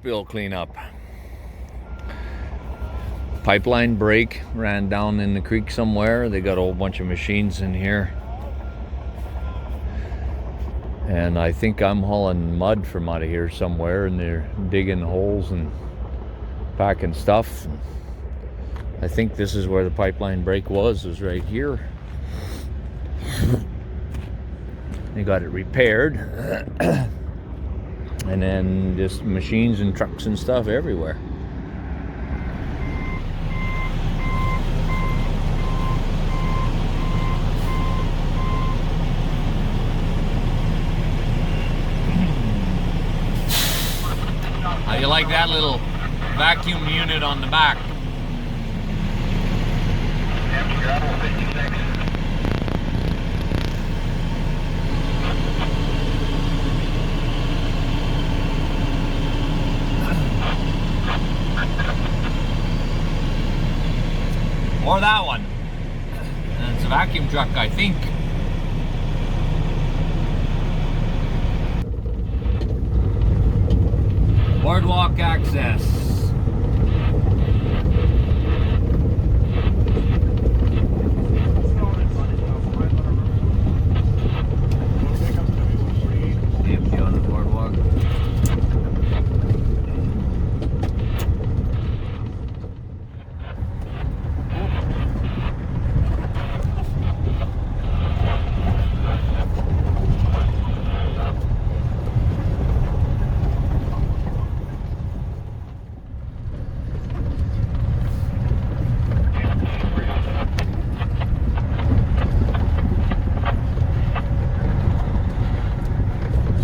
spill cleanup. Pipeline break ran down in the creek somewhere. They got a whole bunch of machines in here. And I think I'm hauling mud from out of here somewhere, and they're digging holes and packing stuff. I think this is where the pipeline break was right here. They got it repaired. And then just machines and trucks and stuff everywhere. How you like that little vacuum unit on the back? Or that one. And it's a vacuum truck, I think. Boardwalk access. Empty on the boardwalk.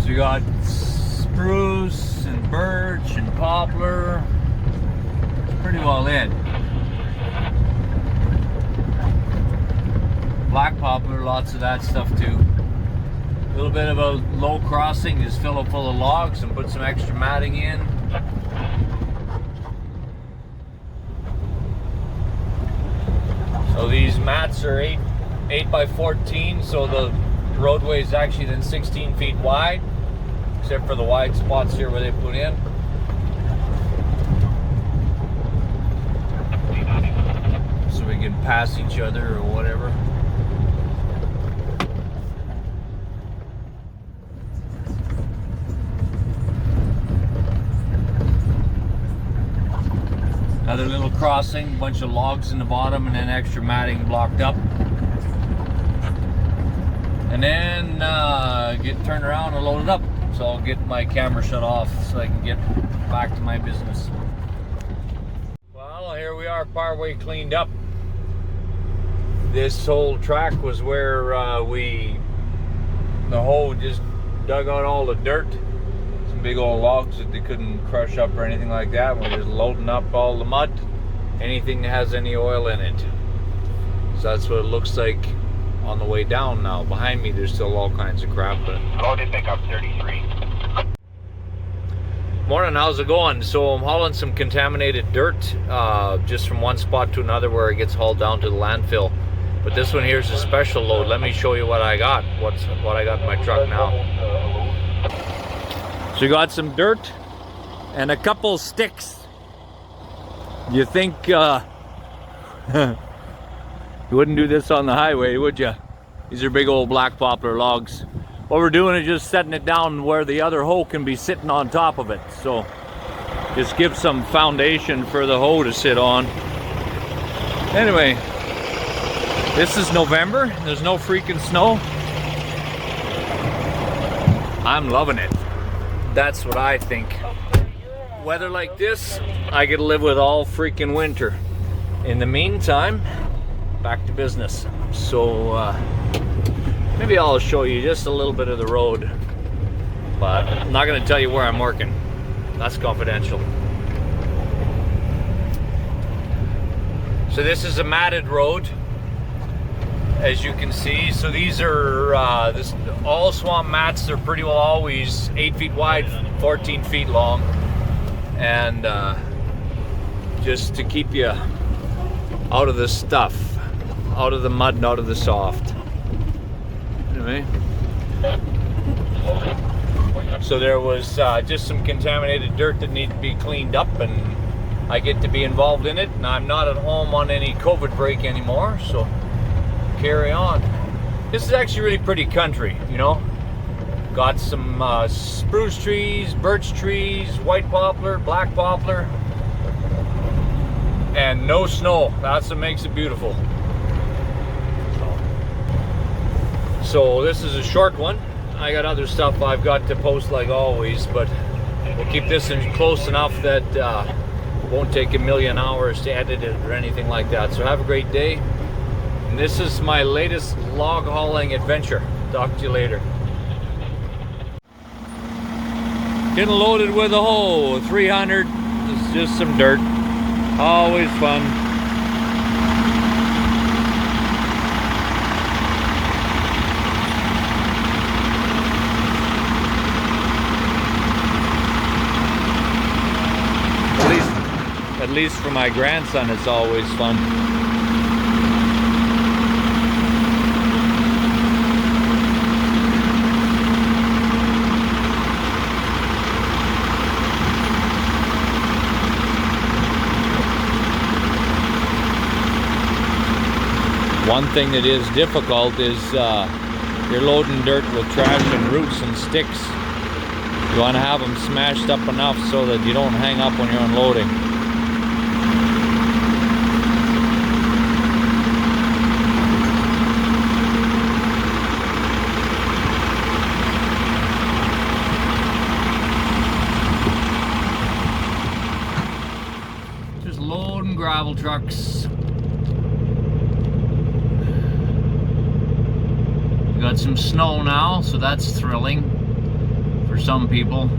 We got spruce and birch and poplar. It's pretty well lit. Black poplar, lots of that stuff too. A little bit of a low crossing, just fill it full of logs and put some extra matting in. So these mats are 8 by 14, so the roadway is actually then 16 feet wide. Except for the wide spots here where they put in. So we can pass each other or whatever. Another little crossing, bunch of logs in the bottom and then extra matting blocked up. And then get turned around and loaded up. So I'll get my camera shut off so I can get back to my business. Well, here we are, partway cleaned up. This whole track was where the hoe just dug out all the dirt. Some big old logs that they couldn't crush up or anything like that. We're just loading up all the mud, anything that has any oil in it. So that's what it looks like on the way down now. Behind me there's still all kinds of crap, but loaded pickup 33. Morning, how's it going? So I'm hauling some contaminated dirt just from one spot to another where it gets hauled down to the landfill. But this one here is a special load. Let me show you what I got. What I got in my truck now. So you got some dirt and a couple sticks. You think you wouldn't do this on the highway, would you? These are big old black poplar logs. What we're doing is just setting it down where the other hoe can be sitting on top of it. So just give some foundation for the hoe to sit on. Anyway, this is November. There's no freaking snow. I'm loving it. That's what I think. Weather like this, I could live with all freaking winter. In the meantime, back to business. So maybe I'll show you just a little bit of the road, but I'm not going to tell you where I'm working. That's confidential. So this is a matted road, as you can see. So these are all swamp mats. They're pretty well always 8 feet wide, 14 feet long, and just to keep you out of the stuff, out of the mud and out of the soft. Anyway, So there was just some contaminated dirt that needed to be cleaned up, and I get to be involved in it. And I'm not at home on any COVID break anymore, so carry on. This is actually really pretty country, you know. Got some spruce trees, birch trees, white poplar, black poplar, and no snow. That's what makes it beautiful. So this is a short one. I got other stuff I've got to post like always, but we'll keep this in close enough that it won't take a million hours to edit it or anything like that. So have a great day. And this is my latest log hauling adventure. Talk to you later. Getting loaded with a hoe, 300. This is just some dirt. Always fun. At least for my grandson, it's always fun. One thing that is difficult is you're loading dirt with trash and roots and sticks. You want to have them smashed up enough so that you don't hang up when you're unloading. Just loading gravel trucks. Got some snow now, so that's thrilling for some people.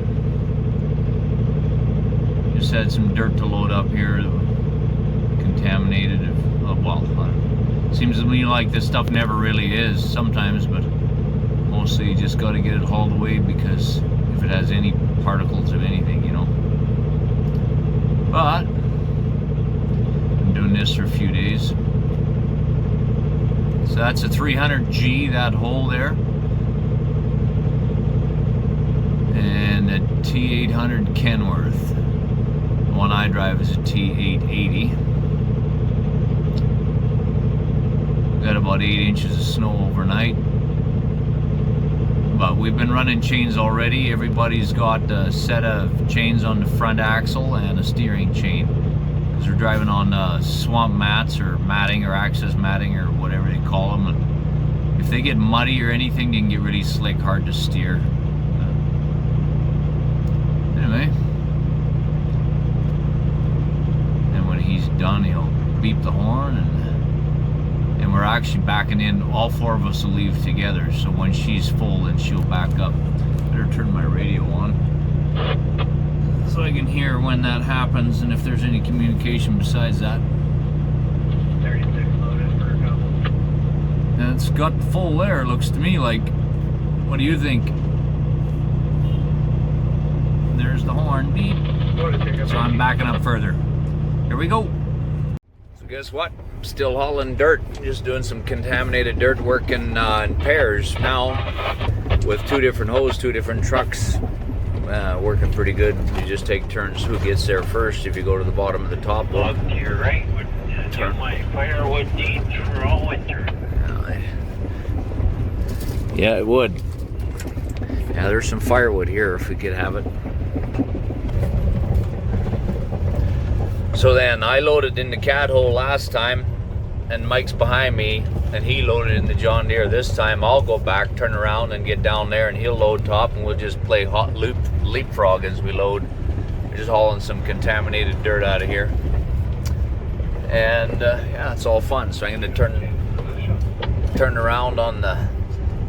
Just had some dirt to load up here, contaminated. Well, seems to me like this stuff never really is sometimes, but mostly you just got to get it hauled away because if it has any particles of anything, you know. But I'm doing this for a few days. So that's a 300G, that hole there. And a T800 Kenworth. The one I drive is a T880. Got about 8 inches of snow overnight. But we've been running chains already. Everybody's got a set of chains on the front axle and a steering chain. Because we're driving on swamp mats or matting or access matting or whatever they call them. And if they get muddy or anything, they can get really slick, hard to steer. Anyway. And when he's done, he'll beep the horn and we're actually backing in. All 4 of us will leave together. So when she's full, then she'll back up. Better turn my radio on, so I can hear when that happens and if there's any communication besides that. 36 loaded for a couple. And it's got full there, looks to me like. What do you think? There's the horn, beep. So I'm backing up further. Here we go. So guess what? I'm still hauling dirt. Just doing some contaminated dirt, working in pairs now with 2 different hoes, 2 different trucks. Working pretty good. You just take turns who gets there first. If you go to the bottom of the top log to your right would get my firewood needs for all winter. Yeah, it would. Yeah, there's some firewood here if we could have it. So then I loaded in the cat hole last time, and Mike's behind me, and he loaded in the John Deere this time. I'll go back, turn around, and get down there, and he'll load top, and we'll just play hot leapfrog as we load. We're just hauling some contaminated dirt out of here, and yeah, it's all fun. So I'm going to turn around on the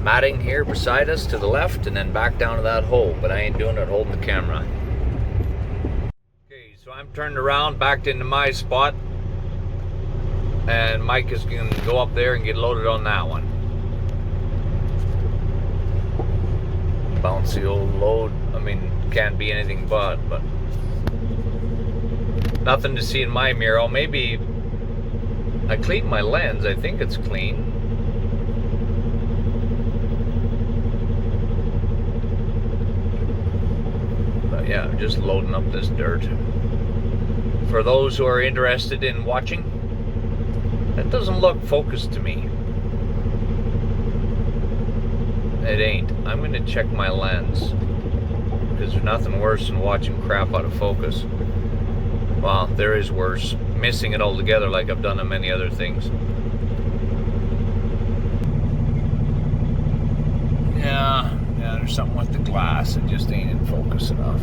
matting here beside us to the left, and then back down to that hole. But I ain't doing it holding the camera. Okay, so I'm turned around, backed into my spot. And Mike is going to go up there and get loaded on that one. Bouncy old load. I mean, can't be anything but nothing to see in my mirror. Oh, maybe I cleaned my lens. I think it's clean. yeah, just loading up this dirt. For those who are interested in watching, that doesn't look focused to me. It ain't. I'm gonna check my lens, because there's nothing worse than watching crap out of focus. Well, there is worse. Missing it altogether like I've done on many other things. Yeah, there's something with the glass. It just ain't in focus enough.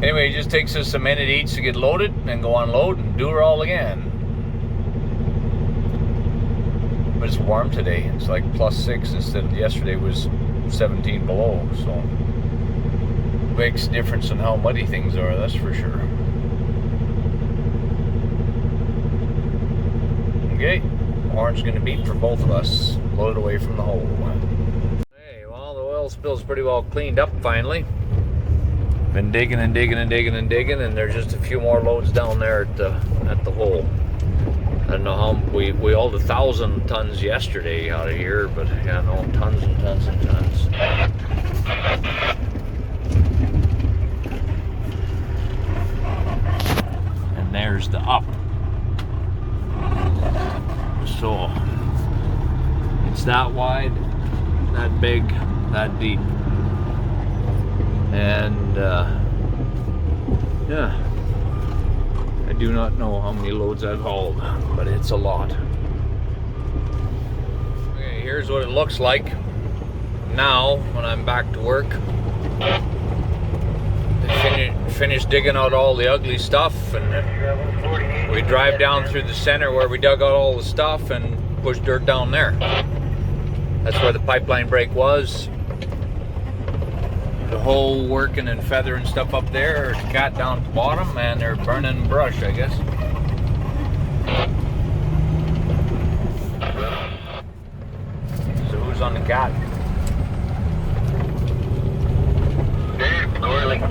Anyway, it just takes us a minute each to get loaded, and go unload and do it all again. But it's warm today. It's like +6 instead of yesterday was 17 below. So makes a difference in how muddy things are, that's for sure. Okay, horn's gonna beep for both of us. Load it away from the hole. Okay, well, the oil spill's pretty well cleaned up finally. Been digging and digging and digging and digging, and there's just a few more loads down there at the hole. I don't know how we hauled 1,000 tons yesterday out of here, but yeah, no, tons and tons and tons. And there's the up. So it's that wide, that big, that deep, and yeah. I do not know how many loads I've hauled, but it's a lot. Okay, here's what it looks like now when I'm back to work. Finished digging out all the ugly stuff, and we drive down through the center where we dug out all the stuff and push dirt down there. That's where the pipeline break was. The whole working and feathering stuff up there, the cat down at the bottom, and they're burning brush, I guess. So who's on the cat? Dave Corley.